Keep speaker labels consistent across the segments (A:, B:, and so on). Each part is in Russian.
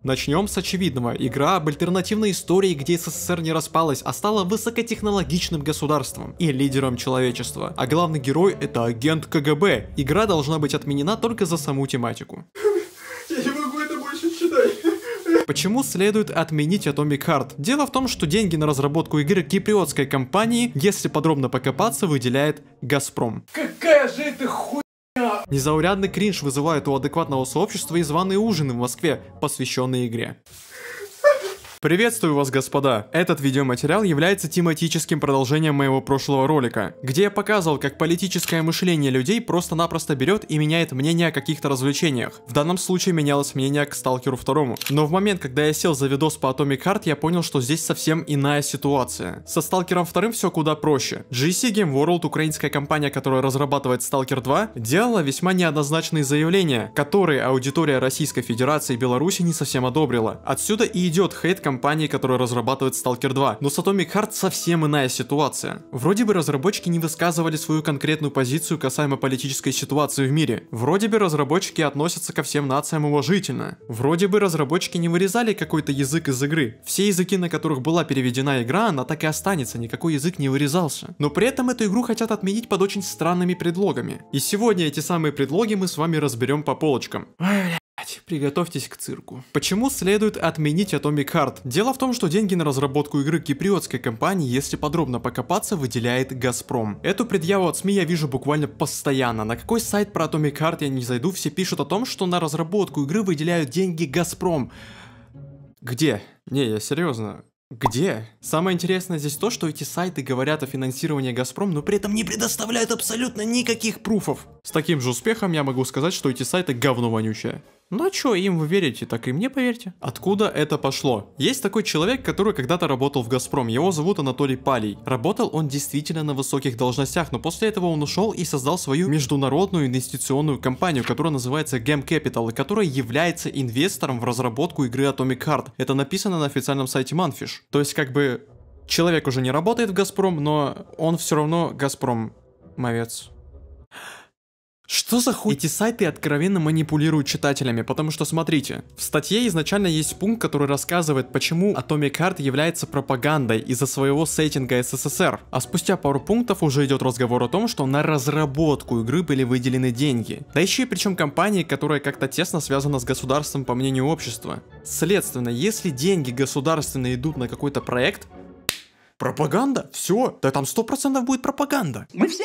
A: Начнем с очевидного. Игра об альтернативной истории, где СССР не распалась, а стала высокотехнологичным государством и лидером человечества. А главный герой — это агент КГБ. Игра должна быть отменена только за саму тематику.
B: Я не могу это больше читать.
A: Почему следует отменить Atomic Heart? Дело в том, что деньги на разработку игры киприотской компании, если подробно покопаться, выделяет Газпром.
B: Какая же это хуйня!
A: Незаурядный кринж вызывает у адекватного сообщества и званые ужины в Москве, посвященные игре. Приветствую вас, господа! Этот видеоматериал является тематическим продолжением моего прошлого ролика, где я показывал, как политическое мышление людей просто-напросто берет и меняет мнение о каких-то развлечениях. В данном случае менялось мнение к Сталкеру 2. Но в момент, когда я сел за видос по Atomic Heart, я понял, что здесь совсем иная ситуация. Со Сталкером 2 все куда проще. GSC Game World, украинская компания, которая разрабатывает Stalker 2, делала весьма неоднозначные заявления, которые аудитория Российской Федерации и Беларуси не совсем одобрила. Отсюда и идет хейт компании, которая разрабатывает Stalker 2. Но с Atomic Heart совсем иная ситуация. Вроде бы разработчики не высказывали свою конкретную позицию касаемо политической ситуации в мире. Вроде бы разработчики относятся ко всем нациям уважительно. Вроде бы разработчики не вырезали какой-то язык из игры. Все языки, на которых была переведена игра, она так и останется, никакой язык не вырезался. Но при этом эту игру хотят отменить под очень странными предлогами. И сегодня эти самые предлоги мы с вами разберем по полочкам. Приготовьтесь к цирку. Почему следует отменить Atomic Heart? Дело в том, что деньги на разработку игры киприотской компании, если подробно покопаться, выделяет Газпром. Эту предъяву от СМИ я вижу буквально постоянно. На какой сайт про Atomic Heart я не зайду, все пишут о том, что на разработку игры выделяют деньги Газпром. Где? Не, я серьезно. Где? Самое интересное здесь то, что эти сайты говорят о финансировании Газпром, но при этом не предоставляют абсолютно никаких пруфов. С таким же успехом я могу сказать, что эти сайты говно вонючее. Ну а чё, им вы верите, так и мне поверьте. Откуда это пошло? Есть такой человек, который когда-то работал в Газпром, его зовут Анатолий Палий. Работал он действительно на высоких должностях, но после этого он ушел и создал свою международную инвестиционную компанию, которая называется Game Capital, и которая является инвестором в разработку игры Atomic Heart. Это написано на официальном сайте Manfish. То есть как бы человек уже не работает в Газпром, но он все равно Газпром-мовец. Что за хуй? Эти сайты откровенно манипулируют читателями, потому что смотрите, в статье изначально есть пункт, который рассказывает, почему Atomic Heart является пропагандой из-за своего сеттинга СССР. А спустя пару пунктов уже идет разговор о том, что на разработку игры были выделены деньги. Да еще и причем компании, которая как-то тесно связана с государством по мнению общества. Следственно, если деньги государственные идут на какой-то проект, пропаганда, все, да там 100% будет пропаганда. Мы все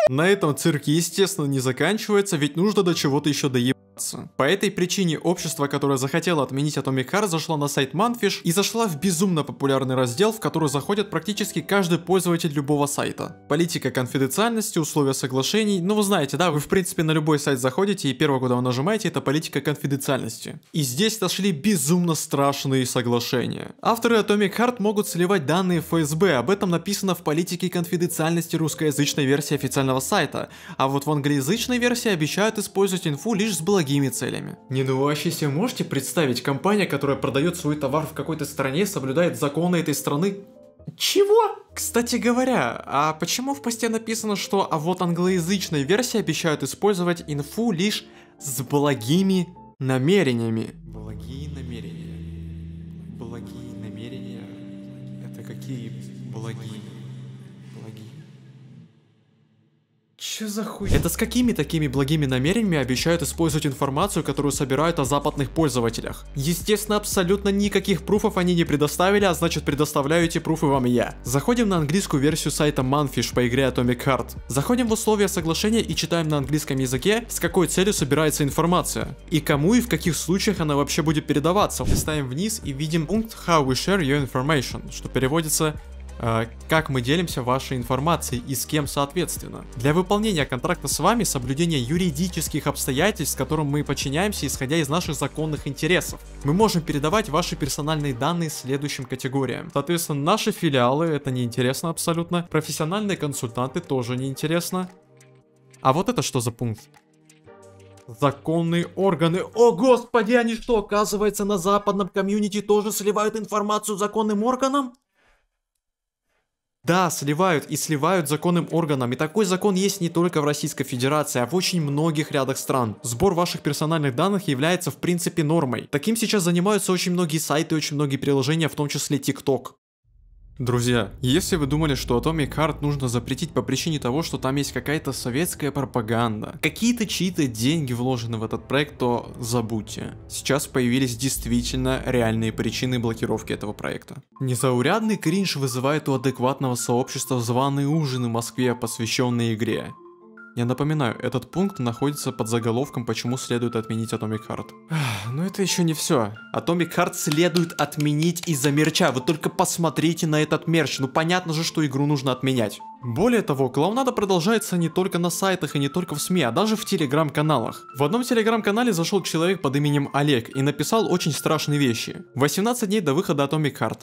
A: На этом цирк, естественно, не заканчивается, ведь нужно до чего-то еще доебаться. По этой причине общество, которое захотело отменить Atomic Heart, зашло на сайт Manfish и зашла в безумно популярный раздел, в который заходит практически каждый пользователь любого сайта. Политика конфиденциальности, условия соглашений, ну вы знаете, да, вы в принципе на любой сайт заходите и первое, куда вы нажимаете, это политика конфиденциальности. И здесь нашли безумно страшные соглашения. Авторы Atomic Heart могут сливать данные в ФСБ, об этом написано в политике конфиденциальности русскоязычной версии официального сайта, а вот в англоязычной версии обещают использовать инфу лишь с благими целями. Не, ну вы вообще себе можете представить, компания, которая продает свой товар в какой-то стране, соблюдает законы этой страны? Чего? Кстати говоря, а почему в посте написано, что а вот англоязычной версии обещают использовать инфу лишь с благими намерениями? Благие намерения. Благие намерения. Это какие благие? Чё за хуй? Это с какими такими благими намерениями обещают использовать информацию, которую собирают о западных пользователях? Естественно, абсолютно никаких пруфов они не предоставили, а значит предоставляю эти пруфы вам я. Заходим на английскую версию сайта Manfish по игре Atomic Heart. Заходим в условия соглашения и читаем на английском языке, с какой целью собирается информация. И кому и в каких случаях она вообще будет передаваться. Листаем вниз и видим пункт How we share your information, что переводится как мы делимся вашей информацией и с кем соответственно. Для выполнения контракта с вами соблюдение юридических обстоятельств, которым мы подчиняемся, исходя из наших законных интересов. Мы можем передавать ваши персональные данные следующим категориям. Соответственно, наши филиалы, это неинтересно абсолютно. Профессиональные консультанты тоже неинтересно. А вот это что за пункт? Законные органы. О господи, они что, оказывается, на западном комьюнити тоже сливают информацию законным органам? Да, сливают и сливают законным органам, и такой закон есть не только в Российской Федерации, а в очень многих рядах стран. Сбор ваших персональных данных является в принципе нормой. Таким сейчас занимаются очень многие сайты, очень многие приложения, в том числе TikTok. Друзья, если вы думали, что Atomic Heart нужно запретить по причине того, что там есть какая-то советская пропаганда, какие-то чьи-то деньги вложены в этот проект, то забудьте. Сейчас появились действительно реальные причины блокировки этого проекта. Незаурядный кринж вызывает у адекватного сообщества званые ужины в Москве, посвященные игре. Я напоминаю, этот пункт находится под заголовком «Почему следует отменить Atomic Heart». Но это еще не все. Atomic Heart следует отменить из-за мерча. Вы только посмотрите на этот мерч. Ну понятно же, что игру нужно отменять. Более того, клоунада продолжается не только на сайтах и не только в СМИ, а даже в телеграм-каналах. В одном телеграм-канале зашел человек под именем Олег и написал очень страшные вещи. 18 дней до выхода Atomic Heart.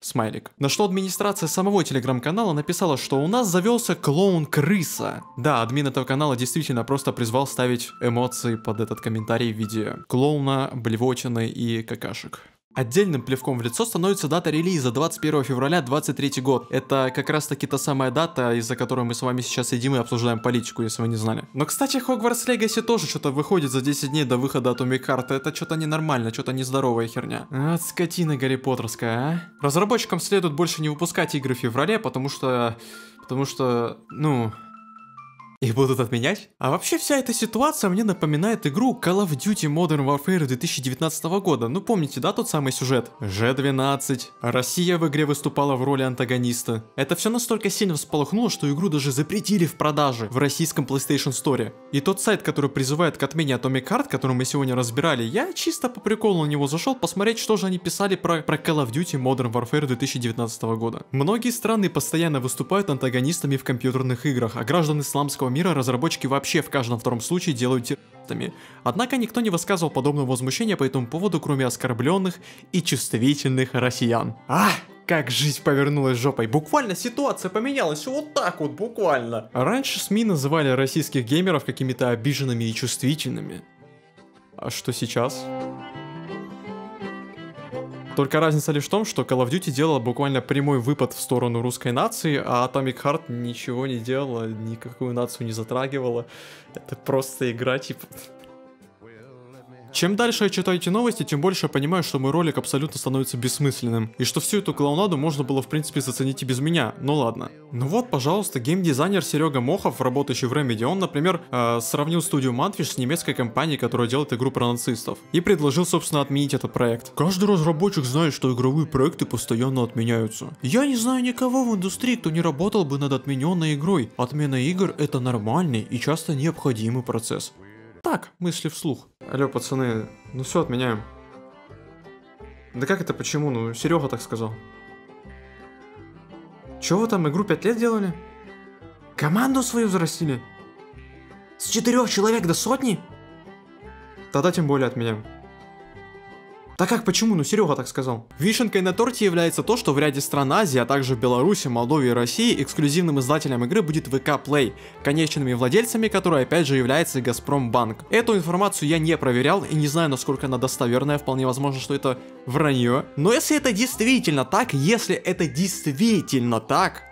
A: Смайлик. На что администрация самого телеграм-канала написала, что у нас завелся клоун-крыса. Да, админ этого канала действительно просто призвал ставить эмоции под этот комментарий в виде клоуна, блевотины и какашек. Отдельным плевком в лицо становится дата релиза 21 февраля 2023 год. Это как раз таки та самая дата, из-за которой мы с вами сейчас сидим и обсуждаем политику, если вы не знали. Но, кстати, Hogwarts Legacy тоже что-то выходит за 10 дней до выхода Atomic Heart. Это что-то ненормально, что-то нездоровая херня. Вот скотина Гарри Поттерская, а? Разработчикам следует больше не выпускать игры в феврале, потому что, ну... Их будут отменять? А вообще вся эта ситуация мне напоминает игру Call of Duty Modern Warfare 2019 года. Ну помните, да, тот самый сюжет? G12. Россия в игре выступала в роли антагониста. Это все настолько сильно всполохнуло, что игру даже запретили в продаже в российском PlayStation Store. И тот сайт, который призывает к отмене Atomic Heart, который мы сегодня разбирали, я чисто по приколу на него зашел посмотреть, что же они писали про Call of Duty Modern Warfare 2019 года. Многие страны постоянно выступают антагонистами в компьютерных играх, а граждан исламского мира разработчики вообще в каждом втором случае делают террористами. Однако никто не высказывал подобного возмущения по этому поводу, кроме оскорбленных и чувствительных россиян. Как жизнь повернулась жопой. Буквально ситуация поменялась вот так вот, буквально. Раньше СМИ называли российских геймеров какими-то обиженными и чувствительными. А что сейчас? Только разница лишь в том, что Call of Duty делала буквально прямой выпад в сторону русской нации, а Atomic Heart ничего не делала, никакую нацию не затрагивала. Это просто игра, типа... Чем дальше я читаю эти новости, тем больше я понимаю, что мой ролик абсолютно становится бессмысленным. И что всю эту клоунаду можно было в принципе заценить и без меня. Ну ладно. Ну вот, пожалуйста, геймдизайнер Серега Мохов, работающий в Remedy, он, например, сравнил студию Mantfish с немецкой компанией, которая делает игру про нацистов. И предложил, собственно, отменить этот проект. Каждый разработчик знает, что игровые проекты постоянно отменяются. Я не знаю никого в индустрии, кто не работал бы над отмененной игрой. Отмена игр — это нормальный и часто необходимый процесс. Так, мысли вслух. Алло, пацаны, ну все, отменяем. Да как это почему? Ну, Серега так сказал. Чего вы там игру 5 лет делали? Команду свою взрастили? С 4 человек до сотни? Тогда тем более отменяем. Да как, почему? Ну Серега так сказал. Вишенкой на торте является то, что в ряде стран Азии, а также в Беларуси, Молдове и России эксклюзивным издателем игры будет ВК Play, конечными владельцами которой опять же является и Газпромбанк. Эту информацию я не проверял и не знаю, насколько она достоверная, вполне возможно, что это вранье. Но если это действительно так,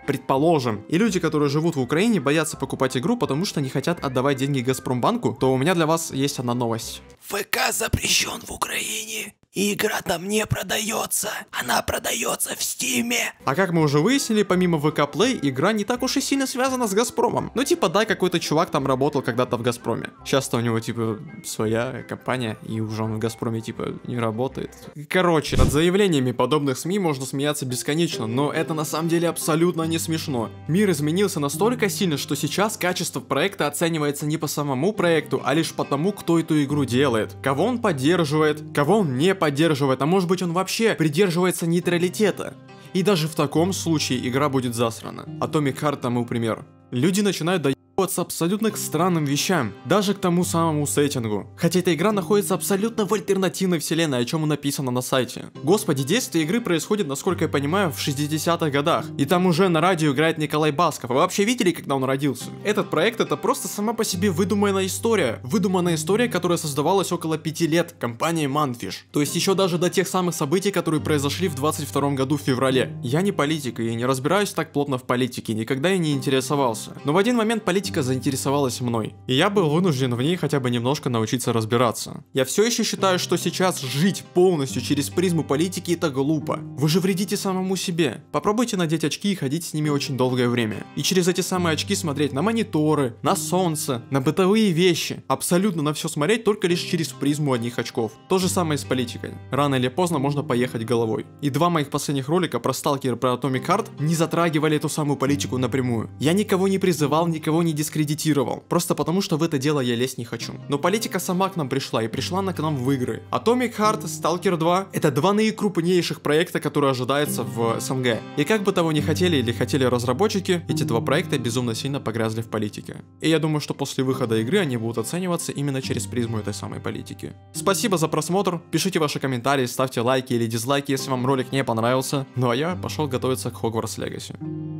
A: предположим, и люди, которые живут в Украине, боятся покупать игру, потому что не хотят отдавать деньги Газпромбанку, то у меня для вас есть одна новость.
C: ВК запрещен в Украине. И игра там не продается. Она продается в Стиме.
A: А как мы уже выяснили, помимо ВК Play, игра не так уж и сильно связана с Газпромом. Ну типа да, какой-то чувак там работал когда-то в Газпроме. Сейчас-то у него типа своя компания, и уже он в Газпроме типа не работает. Короче, над заявлениями подобных СМИ можно смеяться бесконечно, но это на самом деле абсолютно не смешно. Мир изменился настолько сильно, что сейчас качество проекта оценивается не по самому проекту, а лишь по тому, кто эту игру делает. Кого он поддерживает, кого он не поддерживает, а может быть он вообще придерживается нейтралитета. И даже в таком случае игра будет засрана. Atomic Heart тому пример. Люди начинают доебываться абсолютно к странным вещам, даже к тому самому сеттингу. Хотя эта игра находится абсолютно в альтернативной вселенной, о чем и написано на сайте. Господи, действие игры происходит, насколько я понимаю, в 60-х годах. И там уже на радио играет Николай Басков. Вы вообще видели, когда он родился? Этот проект это просто сама по себе выдуманная история. Выдуманная история, которая создавалась около 5 лет компанией Manfish. То есть еще даже до тех самых событий, которые произошли в 22 году в феврале. Я не политик и не разбираюсь так плотно в политике, никогда и не интересовался. Но в один момент политика заинтересовалась мной. И я был вынужден в ней хотя бы немножко научиться разбираться. Я все еще считаю, что сейчас жить полностью через призму политики это глупо. Вы же вредите самому себе. Попробуйте надеть очки и ходить с ними очень долгое время. И через эти самые очки смотреть на мониторы, на солнце, на бытовые вещи. Абсолютно на все смотреть только лишь через призму одних очков. То же самое с политикой. Рано или поздно можно поехать головой. И 2 моих последних ролика про Сталкер и про Atomic Heart не затрагивали эту самую политику напрямую. Я никого не призывал, никого не дискредитировал. Просто потому, что в это дело я лезть не хочу. Но политика сама к нам пришла, и пришла она к нам в игры. Atomic Heart, Stalker 2 это 2 наикрупнейших проекта, которые ожидаются в СНГ. И как бы того ни хотели или хотели разработчики, эти 2 проекта безумно сильно погрязли в политике. И я думаю, что после выхода игры они будут оцениваться именно через призму этой самой политики. Спасибо за просмотр, пишите ваши комментарии, ставьте лайки или дизлайки, если вам ролик не понравился. Ну а я пошел готовиться к Hogwarts Legacy.